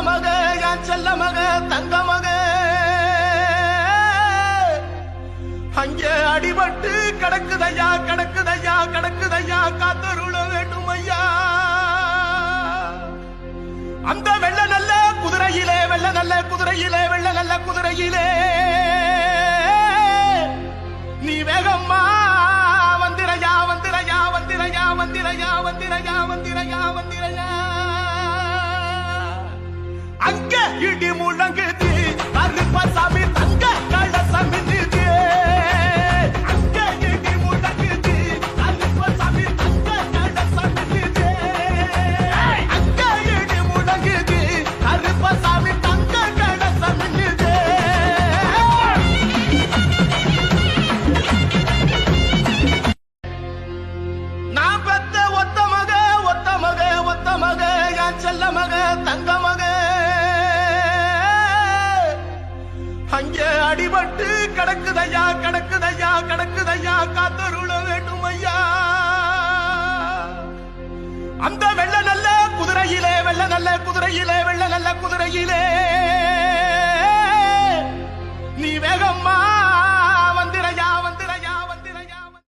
மக என் செல்ல மக தங்க மக அங்கே அடிபட்டு கிடக்குதையா கிடக்குதையா கிடக்குதையா காத்தருள வேண்டும் ஐயா. அந்த வெள்ள நல்ல குதிரையிலே வெள்ள நல்ல குதிரையிலே வெள்ள நல்ல குதிரையிலே நீ வேகம்மா வந்திரையா வந்திரையா வந்திரையா வந்திரையா வந்திரையா வந்திரையா வந்திரையா. அங்க இடி முழங்குது கருப்பசாமி தங்க கலசம் நின்னுது. அங்க இடி முழங்குது கருப்பசாமி தங்க கலசம் நின்னுது. அங்க இடி முழங்குது கருப்பசாமி தங்க கலசம் நின்னுது. நான் பெத்த ஒத்த மக ஒத்த மக ஒத்த மக என் செல்ல மக தங்க மக அங்கே அடிபட்டு கிடக்குதையா கிடக்குதையா கிடக்குதையா காத்தருள வேண்டும் ஐயா. அந்த வெள்ள நல்ல குதிரையிலே வெள்ள நல்ல குதிரையிலே வெள்ள நல்ல குதிரையிலே